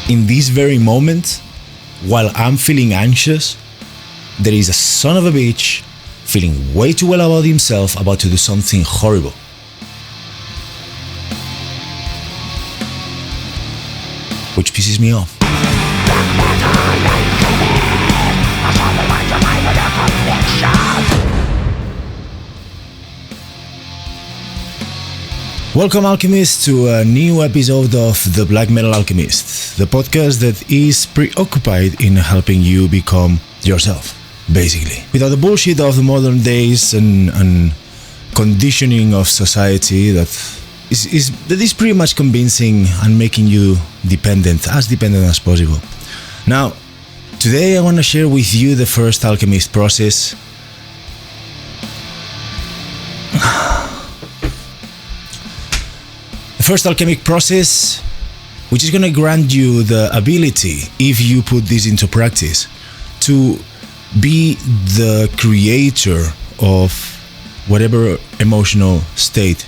in this very moment, while I'm feeling anxious, there is a son of a bitch feeling way too well about himself, about to do something horrible. Which pisses me off. Welcome, alchemists, to a new episode of The Black Metal Alchemist, the podcast that is preoccupied in helping you become yourself, basically. Without the bullshit of the modern days and conditioning of society that is pretty much convincing and making you dependent as possible. Now, today I want to share with you the first alchemist process. First alchemic process, which is going to grant you the ability, if you put this into practice, to be the creator of whatever emotional state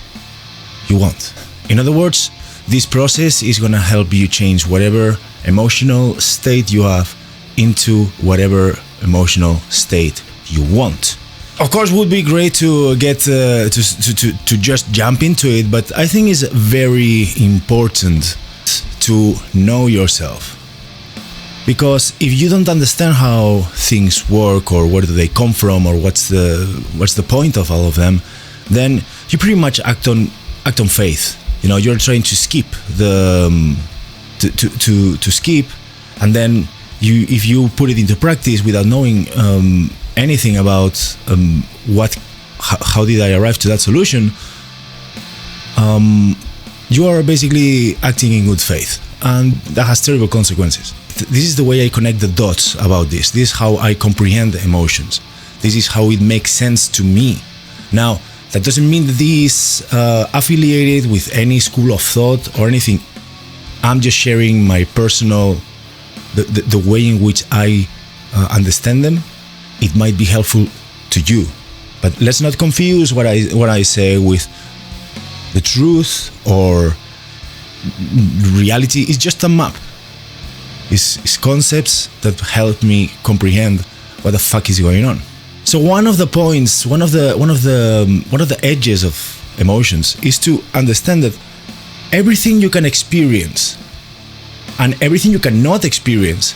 you want. In other words, this process is going to help you change whatever emotional state you have into whatever emotional state you want. Of course, it would be great to get to just jump into it, but I think it's very important to know yourself. Because if you don't understand how things work, or where do they come from, or what's the point of all of them, then you pretty much act on faith. You know, you're trying to skip to skip, and then if you put it into practice without knowing anything about how did I arrive to that solution, you are basically acting in good faith, and that has terrible consequences. This is the way I connect the dots about this. This is how I comprehend emotions. This is how it makes sense to me. Now, that doesn't mean that this is affiliated with any school of thought or anything. I'm just sharing my personal, the way in which I understand them. It might be helpful to you, but let's not confuse what I say with the truth or reality. It's just a map. It's concepts that help me comprehend what the fuck is going on. So one of the points, one of the edges of emotions is to understand that everything you can experience and everything you cannot experience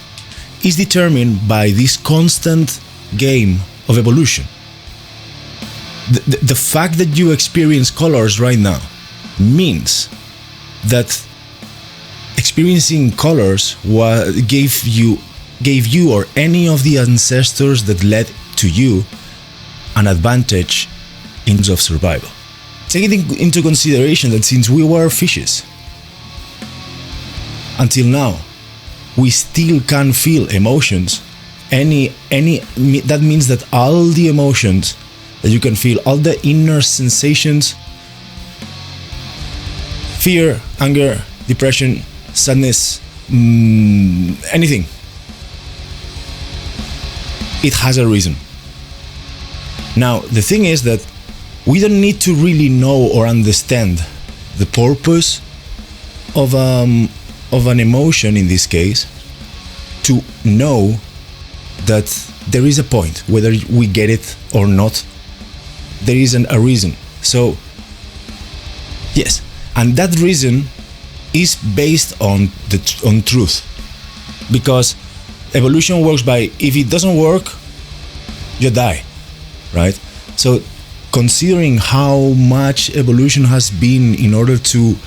is determined by this constant game of evolution. The fact that you experience colors right now means that experiencing colors gave you or any of the ancestors that led to you an advantage in terms of survival. Taking into consideration that since we were fishes until now, we still can feel emotions. That means that all the emotions that you can feel, all the inner sensations, fear, anger, depression, sadness, anything, it has a reason. Now, the thing is that we don't need to really know or understand the purpose of an emotion in this case to know that there is a point, whether we get it or not, there isn't a reason. So, yes, and that reason is based on truth, because evolution works by, if it doesn't work, you die, right? So, considering how much evolution has been in order to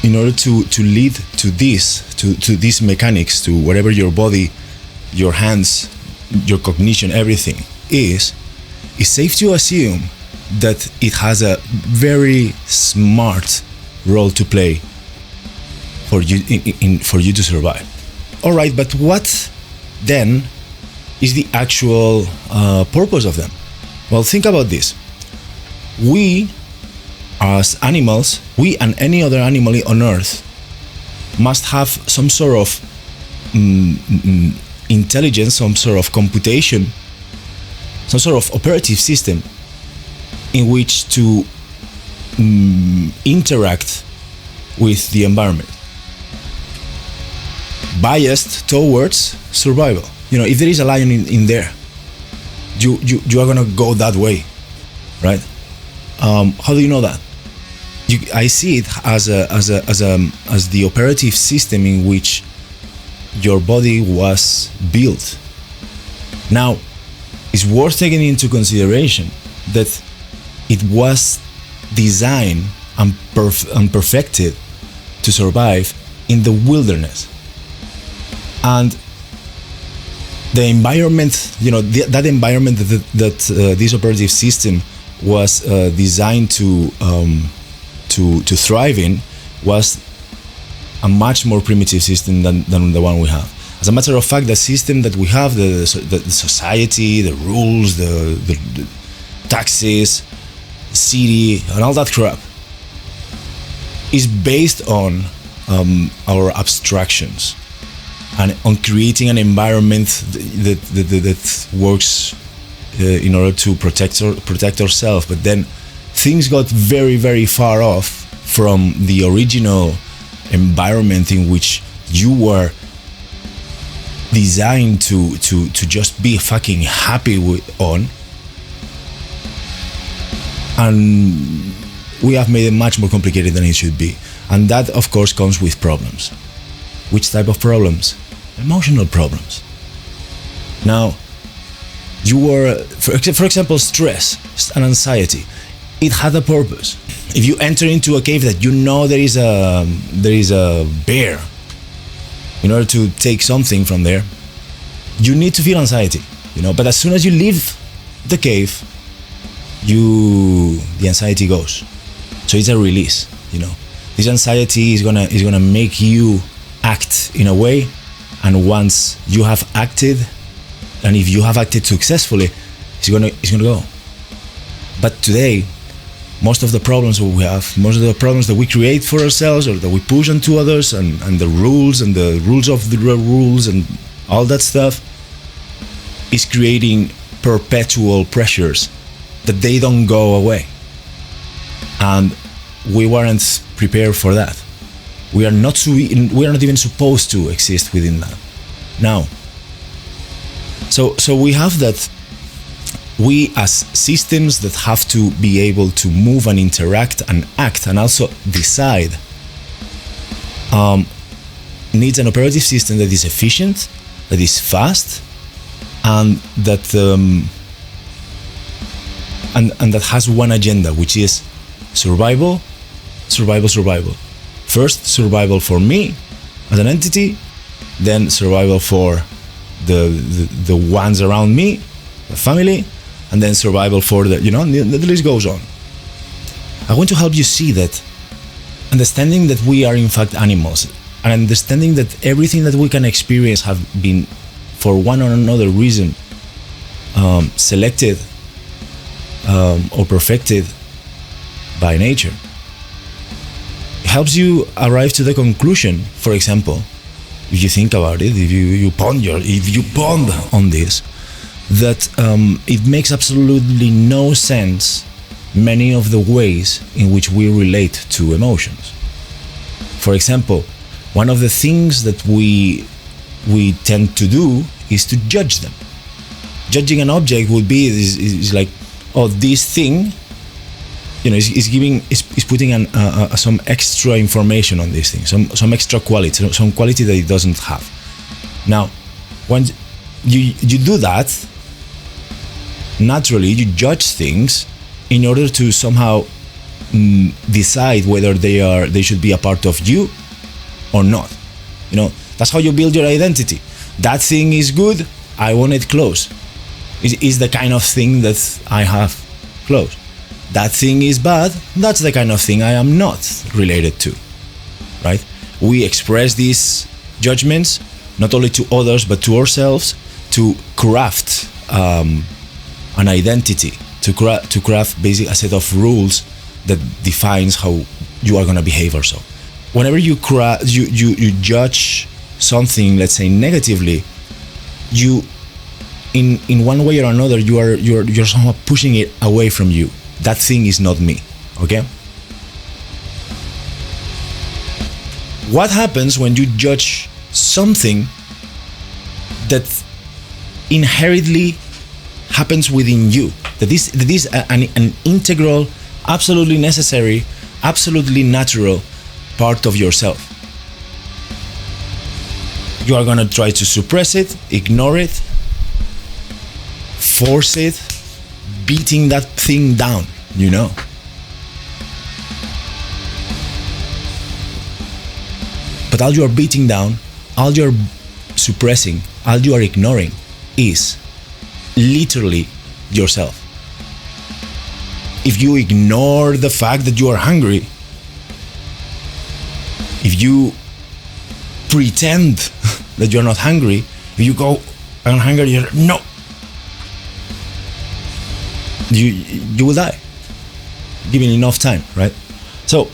lead to these mechanics, to whatever your body, your hands, your cognition, everything is, it's safe to assume that it has a very smart role to play for you to survive. All right, but what then is the actual purpose of them? Well, think about this. We, as animals, we and any other animal on Earth, must have some sort of intelligence, some sort of computation, some sort of operative system in which to interact with the environment. biased towards survival. If there is a lion in there, you are gonna go that way, right? How do you know that? I see it as the operative system in which your body was built. Now, it's worth taking into consideration that it was designed and perfected to survive in the wilderness. And the environment, that environment that this operative system was designed to thrive in was a much more primitive system than the one we have. As a matter of fact, the system that we have, the society, the rules, the taxes, the city, and all that crap, is based on our abstractions and on creating an environment that works in order to protect ourselves. But then things got very, very far off from the original environment in which you were designed to just be fucking happy on. And we have made it much more complicated than it should be. And that, of course, comes with problems. Which type of problems? Emotional problems. Now, you were, for example, stress and anxiety. It had a purpose. If you enter into a cave that you know there is a bear, in order to take something from there, you need to feel anxiety, But as soon as you leave the cave, the anxiety goes. So it's a release, This anxiety is gonna make you act in a way, and once you have acted, and if you have acted successfully, it's gonna go. But today, most of the problems that we have, most of the problems that we create for ourselves or that we push onto others, and the rules of the rules and all that stuff, is creating perpetual pressures that they don't go away. And we weren't prepared for that. We are not even supposed to exist within that. Now, so we have that. We as systems that have to be able to move and interact and act and also decide needs an operative system that is efficient, that is fast, and that and that has one agenda, which is survival. First, survival for me as an entity, then survival for the ones around me, the family, and then survival for the list goes on. I want to help you see that understanding that we are in fact animals, and understanding that everything that we can experience have been, for one or another reason, selected or perfected by nature, helps you arrive to the conclusion. For example, if you think about it, if you ponder on this, that it makes absolutely no sense many of the ways in which we relate to emotions. For example, one of the things that we tend to do is to judge them. Judging an object would be is like, oh, this thing, is putting some extra information on this thing, some extra quality, some quality that it doesn't have. Now, when you do that, naturally you judge things in order to somehow decide whether they should be a part of you or not. That's how you build your identity. That thing is good, I want it close. It is the kind of thing that I have close. That thing is bad, that's the kind of thing I am not related to, right? We express these judgments not only to others but to ourselves, to craft an identity, to craft basically a set of rules that defines how you are going to behave or so. Whenever you judge something, let's say negatively, you in one way or another you're somehow pushing it away from you. That thing is not me, okay? What happens when you judge something that inherently happens within you. That is an integral, absolutely necessary, absolutely natural part of yourself. You are gonna try to suppress it, ignore it, force it, beating that thing down, you know. But all you are beating down, all you are suppressing, all you are ignoring is literally yourself. If you ignore the fact that you are hungry, if you pretend that you're not hungry, if you go, I'm hungry, you're no, you will die given enough time, right? So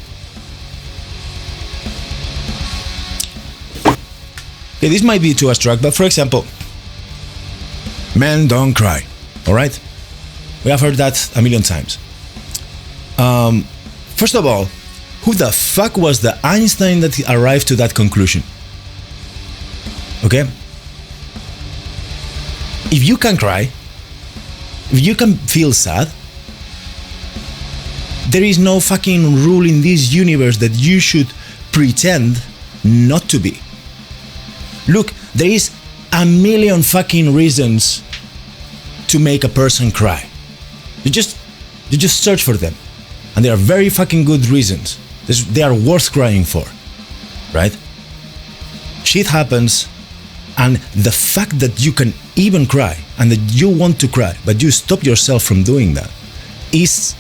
okay, this might be too abstract, but for example, men don't cry, all right? We have heard that a million times. First of all, who the fuck was the Einstein that arrived to that conclusion? Okay? If you can cry, if you can feel sad, there is no fucking rule in this universe that you should pretend not to be. Look, there is a million fucking reasons to make a person cry. You just search for them, and they are very fucking good reasons. They are worth crying for, right? Shit happens, and the fact that you can even cry and that you want to cry, but you stop yourself from doing that, is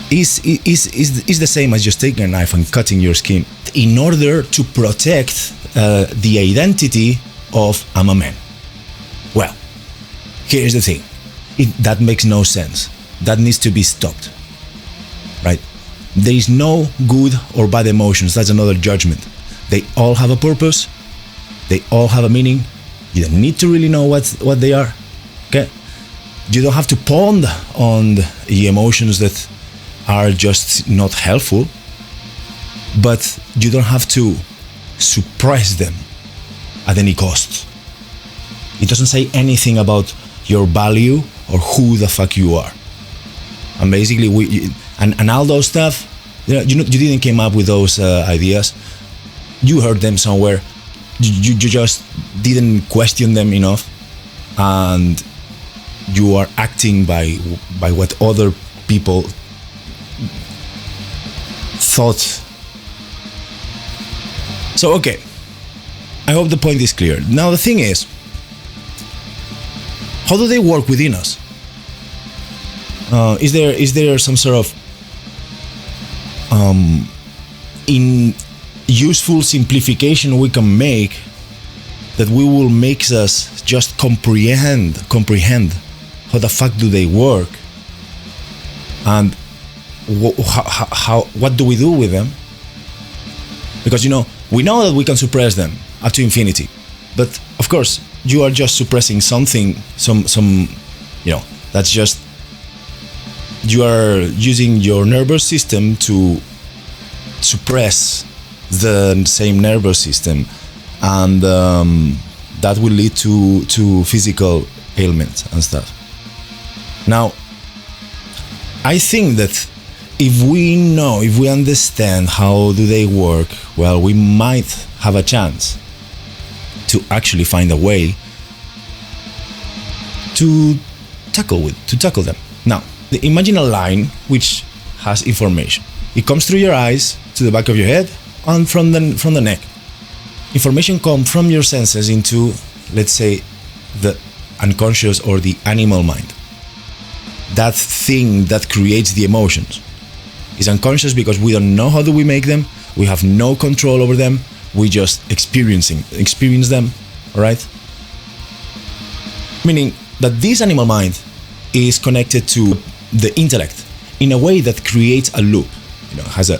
the same as just taking a knife and cutting your skin in order to protect the identity of I'm a man. Well, here's the thing. That makes no sense. That needs to be stopped, right? There is no good or bad emotions. That's another judgment. They all have a purpose. They all have a meaning. You don't need to really know what they are, okay? You don't have to ponder on the emotions that are just not helpful, but you don't have to suppress them at any cost. It doesn't say anything about your value or who the fuck you are. And basically, and all those stuff, you didn't came up with those ideas. You heard them somewhere. You just didn't question them enough, and you are acting by what other people thought. So okay, I hope the point is clear. Now the thing is, how do they work within us? Is there some sort of in useful simplification we can make that we will make us just comprehend how the fuck do they work, and what do we do with them? Because we know that we can suppress them up to infinity, but of course you are just suppressing something, some that's just, you are using your nervous system to suppress the same nervous system, and that will lead to physical ailments and stuff. Now, I think that if we understand how do they work, well, we might have a chance to actually find a way to tackle them. Now, imagine a line which has information. It comes through your eyes to the back of your head and from the neck. Information comes from your senses into, let's say, the unconscious or the animal mind. That thing that creates the emotions is unconscious because we don't know how do we make them. We have no control over them. We just experience them, all right? Meaning that this animal mind is connected to the intellect in a way that creates a loop. Has a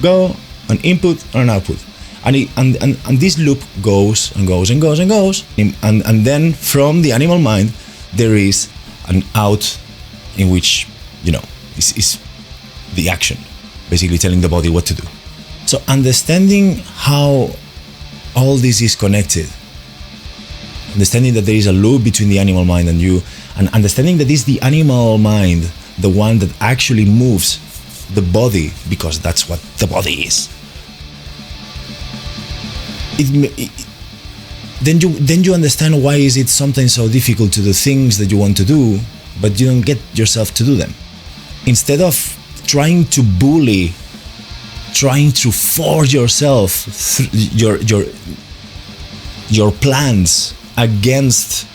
go, an input, and an output, and this loop goes and goes and goes and goes, and then from the animal mind there is an out in which is the action, basically telling the body what to do. So understanding how all this is connected. Understanding that there is a loop between the animal mind and you, and understanding that it's the animal mind, the one that actually moves the body, because that's what the body is. Then you understand why is it sometimes so difficult to do things that you want to do, but you don't get yourself to do them. Instead of trying to bully, trying to force yourself your plans against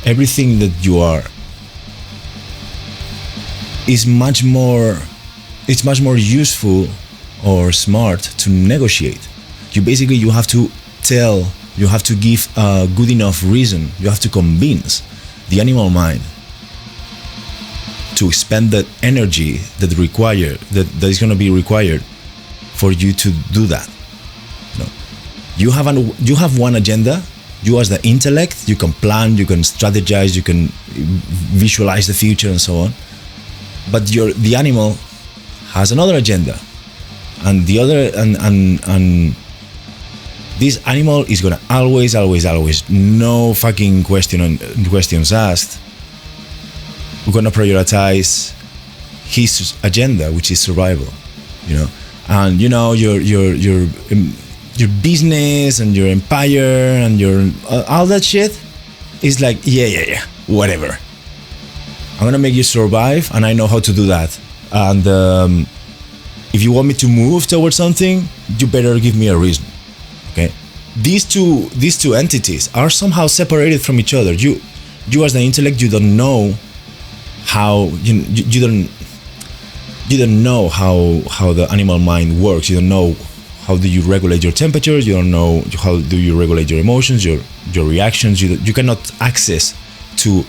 everything that you are, it's much more useful or smart to negotiate. You have to tell, you have to give a good enough reason, you have to convince the animal mind to spend that energy that is going to be required for you to do that. No. You have one agenda. You as the intellect, you can plan, you can strategize, you can visualize the future and so on. But the animal has another agenda, and the other and this animal is gonna always, no fucking questions asked. We're gonna prioritize his agenda, which is survival, and your business and your empire and your all that shit is like yeah, whatever. I'm gonna make you survive, and I know how to do that. And if you want me to move towards something, you better give me a reason. Okay, these two entities are somehow separated from each other. You as the intellect, you don't know how you don't know how the animal mind works. You don't know how do you regulate your temperature. You don't know how do you regulate your emotions, your reactions. You cannot access to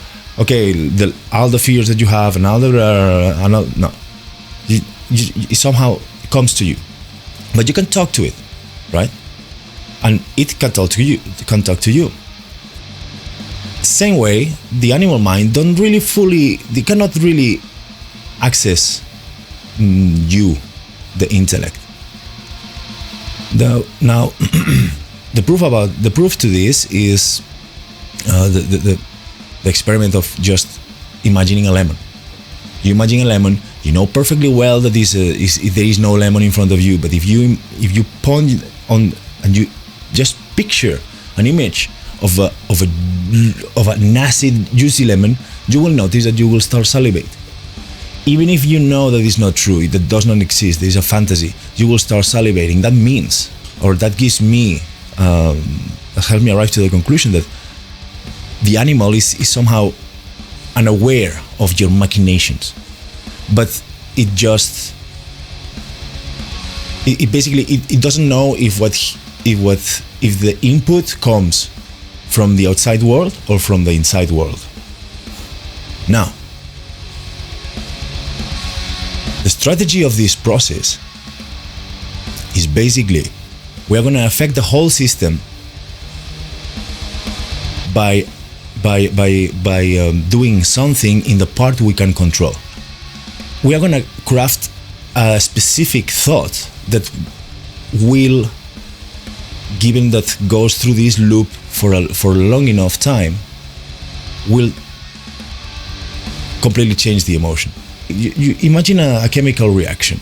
all the fears that you have and all the no. It somehow comes to you, but you can talk to it, right? And it can talk to you. Same way, the animal mind they cannot really access you, the intellect. Now, the proof to this is the experiment of just imagining a lemon. You imagine a lemon. You know perfectly well that there is no lemon in front of you. But if you point on and you just picture an image of a nasty juicy lemon, you will notice that you will start salivate. Even if you know that it's not true, that does not exist, there is a fantasy, you will start salivating. That means, or that gives me, that helped me arrive to the conclusion that the animal is somehow unaware of your machinations, but it doesn't know if the input comes from the outside world or from the inside world. Now, the strategy of this process is basically we are going to affect the whole system by doing something in the part we can control. We are going to craft a specific thought that will, given that goes through this loop for a long enough time, will completely change the emotion. You imagine a chemical reaction.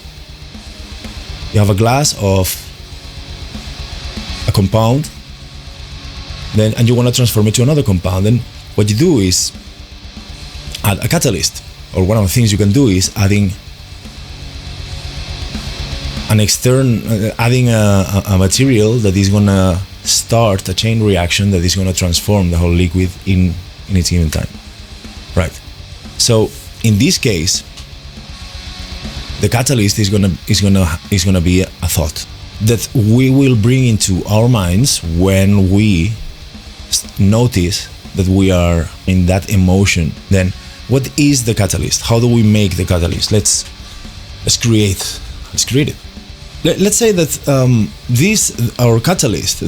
You have a glass of a compound, and you want to transform it to another compound. Then what you do is add a catalyst, or one of the things you can do is adding a material that is going to start a chain reaction that is going to transform the whole liquid in its given time. Right. So in this case, the catalyst is gonna be a thought that we will bring into our minds when we notice that we are in that emotion. Then what is the catalyst? How do we make the catalyst? Let's create it. Let's say that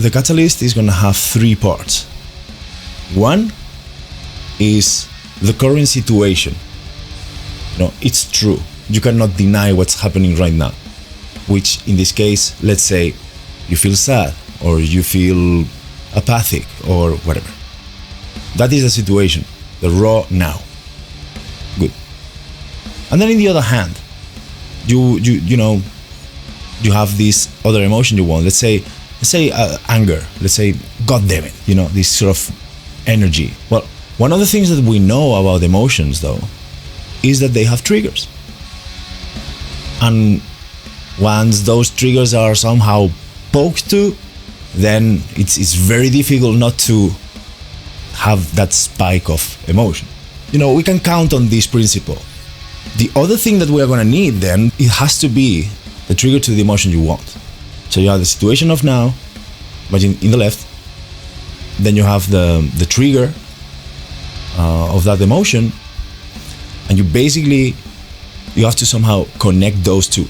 the catalyst is gonna have three parts. One is the current situation. It's true. You cannot deny what's happening right now, which in this case, let's say you feel sad or you feel apathic, or whatever. That is the situation, the raw now. Good. And then in the other hand, you have this other emotion you want. Let's say anger. Let's say, God damn it, this sort of energy. Well, one of the things that we know about emotions, though, is that they have triggers. And once those triggers are somehow poked to, then it's very difficult not to have that spike of emotion. We can count on this principle. The other thing that we are going to need then, it has to be the trigger to the emotion you want. So you have the situation of now, but in the left, then you have the trigger of that emotion, and you have to somehow connect those two.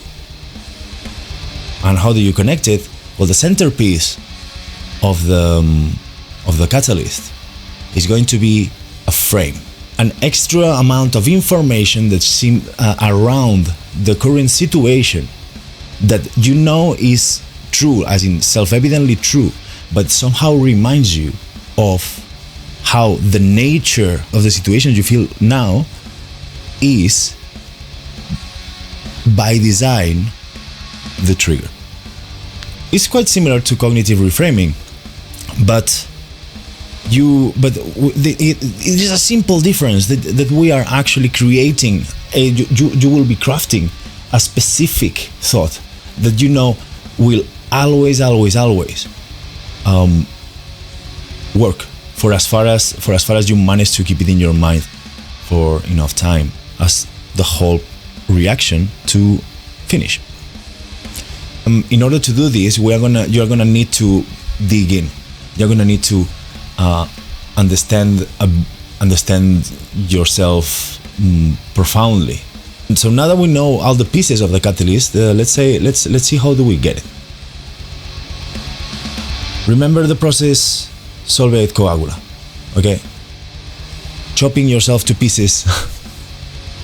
And how do you connect it? Well, the centerpiece of the catalyst is going to be a frame, an extra amount of information that's around the current situation that is true, as in self-evidently true, but somehow reminds you of how the nature of the situation you feel now is, by design, the trigger. It's quite similar to cognitive reframing, but it is a simple difference that we are actually creating. You will be crafting a specific thought that will always work for as far as you manage to keep it in your mind for enough time as the whole reaction to finish. In order to do this, you're gonna need to dig in. You're gonna need to understand yourself profoundly. And so now that we know all the pieces of the catalyst, let's see how do we get it. Remember the process solve et coagula, okay? Chopping yourself to pieces,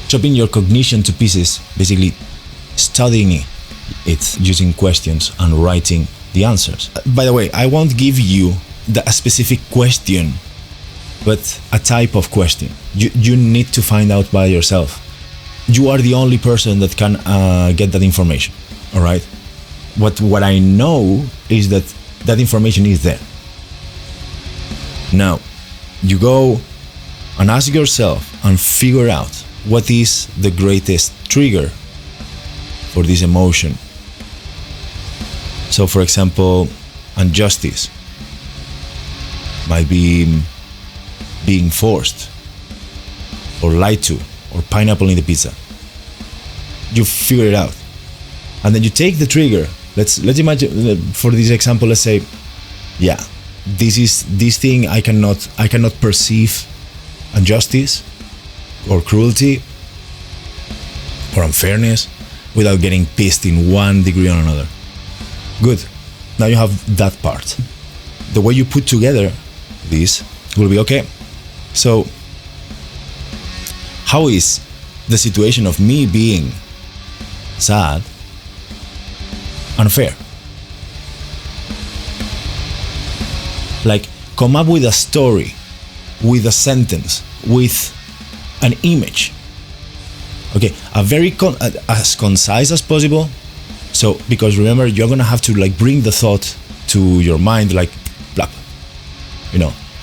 chopping your cognition to pieces, basically studying it using questions and writing the answers. By the way, I won't give you a specific question, but a type of question. You need to find out by yourself. You are the only person that can get that information, all right? What I know is that information is there. Now, you go and ask yourself and figure out what is the greatest trigger for this emotion. So, for example, injustice might be being forced, or lied to, or pineapple in the pizza. You figure it out, and then you take the trigger. Let's imagine, for this example, let's say, yeah, this thing I cannot perceive injustice or cruelty or unfairness without getting pissed in one degree or another. Good. Now you have that part. The way you put together this will be okay. So, how is the situation of me being sad unfair? Like, come up with a story, with a sentence, with an image. Okay, a very as concise as possible. So, because remember, you're gonna have to bring the thought to your mind, blap.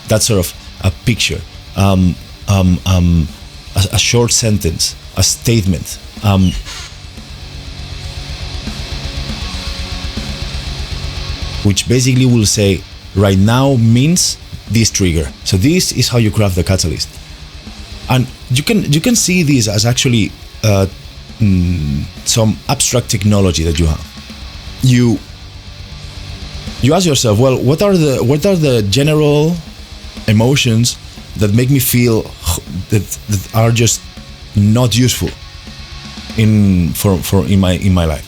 That sort of a picture, a short sentence, a statement. Which basically will say, right now means this trigger. So this is how you craft the catalyst. And you can see this as actually some abstract technology that you have. You ask yourself, well, what are the general emotions that make me feel that are just not useful in my life?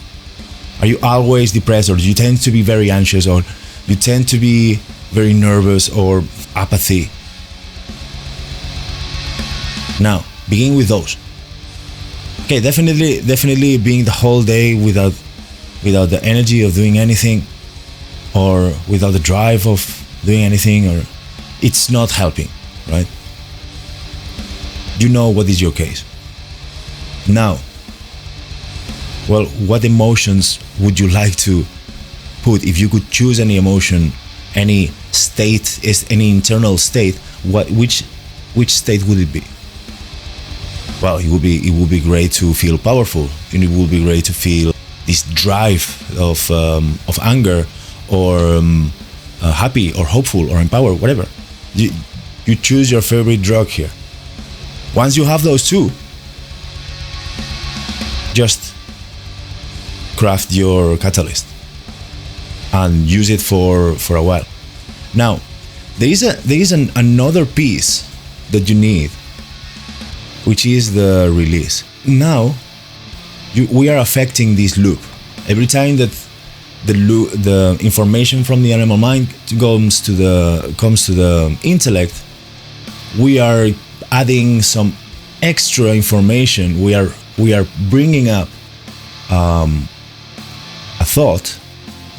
Are you always depressed, or do you tend to be very anxious, or you tend to be very nervous, or apathy? Now, begin with those. Okay, definitely being the whole day without the energy of doing anything, or without the drive of doing anything, or it's not helping, right? You know what is your case. Now, well, what emotions would you like to put? If you could choose any emotion, any state, any internal state, which state would it be? Well, it would be great to feel powerful, and it would be great to feel this drive of anger, or happy, or hopeful, or empowered, whatever. You choose your favorite drug here. Once you have those two, just craft your catalyst and use it for a while. Now, there is another piece that you need, which is the release. Now, we are affecting this loop. Every time that the information from the animal mind comes to the intellect, we are adding some extra information. We are bringing up a thought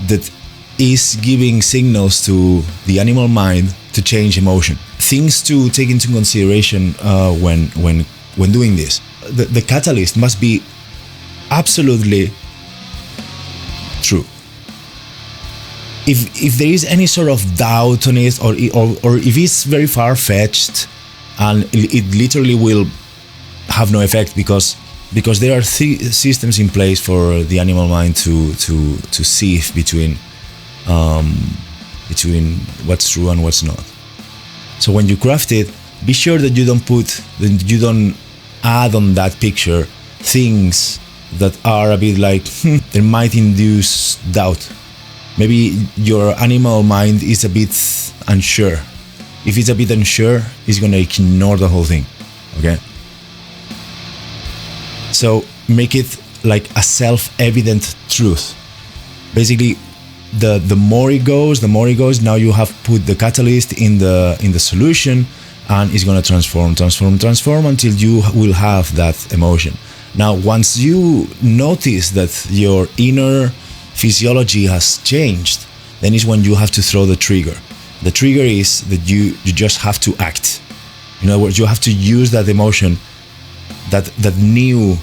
that is giving signals to the animal mind to change emotion. Things to take into consideration when doing this. The catalyst must be absolutely true. If there is any sort of doubt on it, or if it's very far-fetched, and it literally will have no effect, because there are systems in place for the animal mind to sieve between what's true and what's not. So when you craft it, be sure that you don't add on that picture things that are a bit like they might induce doubt. Maybe your animal mind is a bit unsure. If it's a bit unsure, it's gonna ignore the whole thing. Okay? So make it like a self-evident truth. Basically, the more it goes, now you have put the catalyst in the solution, and it's gonna transform until you will have that emotion. Now, once you notice that your inner physiology has changed, then is when you have to throw the trigger. The trigger is that you just have to act. In other words, you have to use that emotion, that new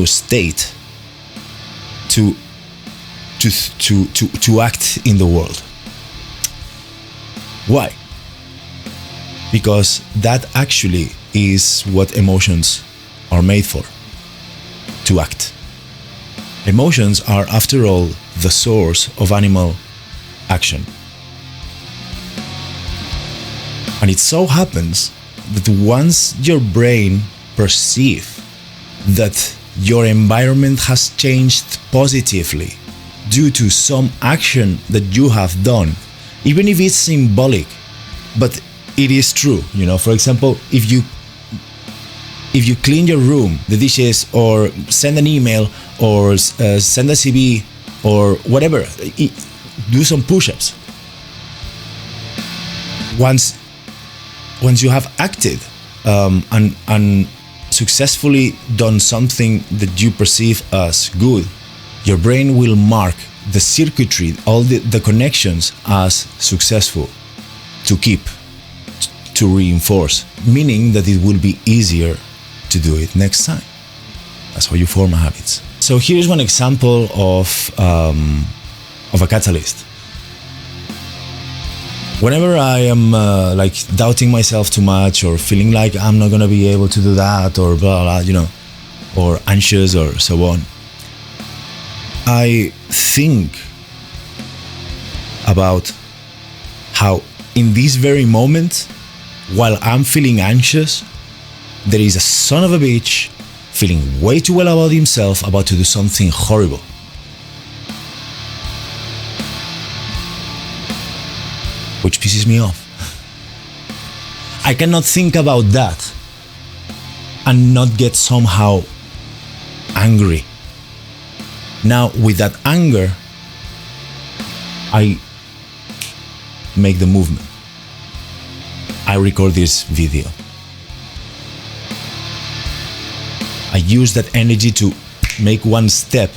state to act in the world. Why? Because that actually is what emotions are made for, to act. Emotions are, after all, the source of animal action. And it so happens that once your brain perceives that your environment has changed positively due to some action that you have done, even if it's symbolic, but it is true. For example, if you clean your room, the dishes, or send an email, or send a CV, or whatever, do some push-ups. Once you have acted and successfully done something that you perceive as good, your brain will mark the circuitry, all the connections, as successful, to keep, to reinforce, meaning that it will be easier to do it next time. That's how you form habits. So here's one example of a catalyst. Whenever I am doubting myself too much, or feeling like I'm not gonna be able to do that, or blah blah, or anxious, or so on, I think about how in this very moment, while I'm feeling anxious, there is a son of a bitch feeling way too well about himself, about to do something horrible. Which pisses me off. I cannot think about that and not get somehow angry. Now, with that anger, I make the movement. I record this video. I use that energy to make one step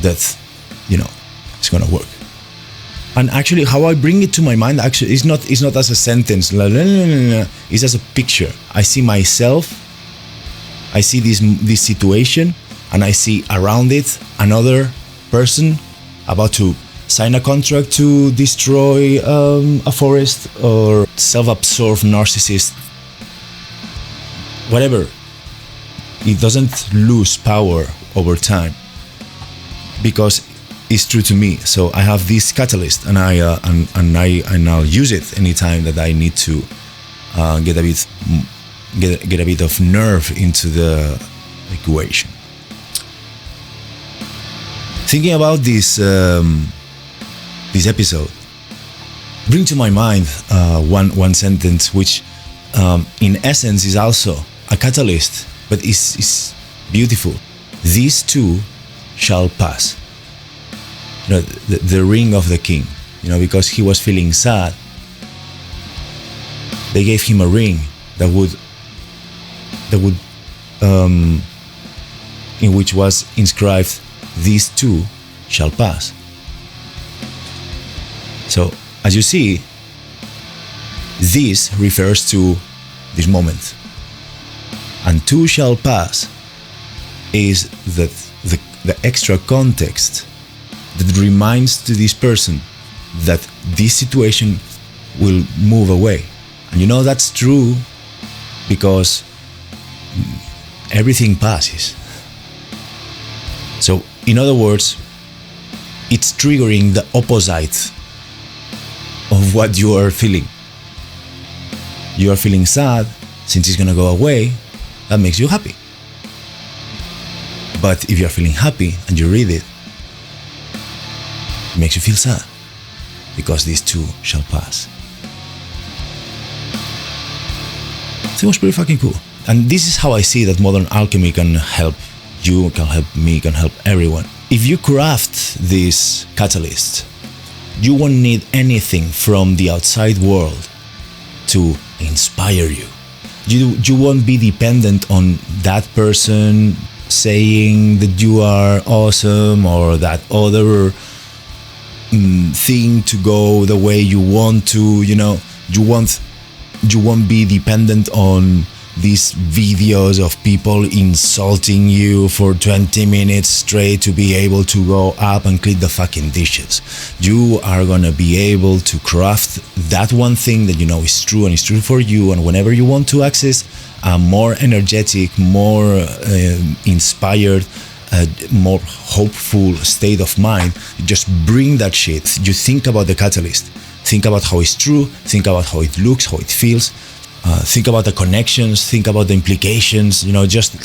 that, is it's gonna work. And actually, how I bring it to my mind actually is not as a sentence. It's as a picture. I see myself. I see this situation, and I see around it another person about to sign a contract to destroy a forest, or self-absorbed narcissist. Whatever. It doesn't lose power over time because it's true to me. So I have this catalyst, and I now use it anytime that I need to get a bit of nerve into the equation. Thinking about this episode, bring to my mind one sentence which, in essence, is also a catalyst, but is beautiful. These two shall pass. The ring of the king, because he was feeling sad, they gave him a ring that would in which was inscribed, these two shall pass. So as you see, this refers to this moment, and two shall pass is the extra context that reminds to this person that this situation will move away. And that's true because everything passes. So in other words, it's triggering the opposite of what you are feeling. You are feeling sad, since it's gonna go away, that makes you happy. But if you are feeling happy and you read it, it makes you feel sad, because these two shall pass. So it was pretty fucking cool. And this is how I see that modern alchemy can help you, can help me, can help everyone. If you craft this catalyst, you won't need anything from the outside world to inspire you. You won't be dependent on that person saying that you are awesome, or that other thing to go the way you want to. You won't be dependent on these videos of people insulting you for 20 minutes straight to be able to go up and clean the fucking dishes. You are gonna be able to craft that one thing that is true and is true for you, and whenever you want to access a more energetic, more inspired, more hopeful state of mind, you just bring that shit. You think about the catalyst. Think about how it's true. Think about how it looks, how it feels. Think about the connections. Think about the implications. Just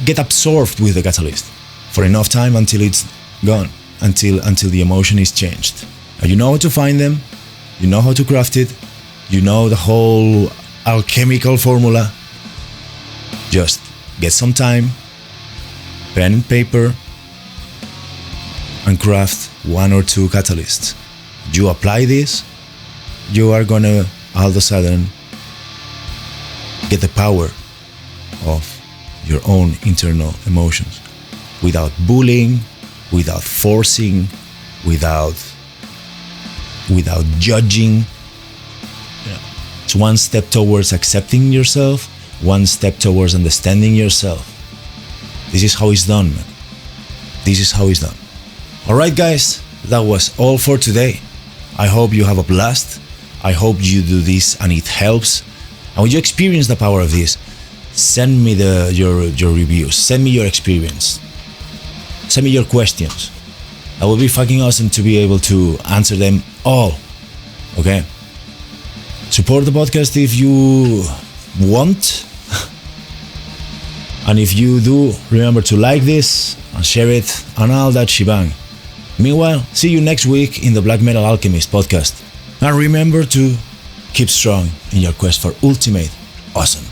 get absorbed with the catalyst for enough time until it's gone, until the emotion is changed. And you know how to find them. You know how to craft it. You know the whole alchemical formula. Just get some time, pen and paper, and craft one or two catalysts. You apply this, you are gonna all of a sudden get the power of your own internal emotions, without bullying, without forcing, without judging. It's one step towards accepting yourself, one step towards understanding yourself. This is how it's done, man. This is how it's done. Alright guys, that was all for today. I hope you have a blast. I hope you do this and it helps. And when you experience the power of this, send me your reviews, send me your experience, send me your questions. That would be fucking awesome to be able to answer them all. Okay? Support the podcast if you want. And if you do, remember to like this and share it and all that shebang. Meanwhile, see you next week in the Black Metal Alchemist podcast. And remember to keep strong in your quest for ultimate awesome.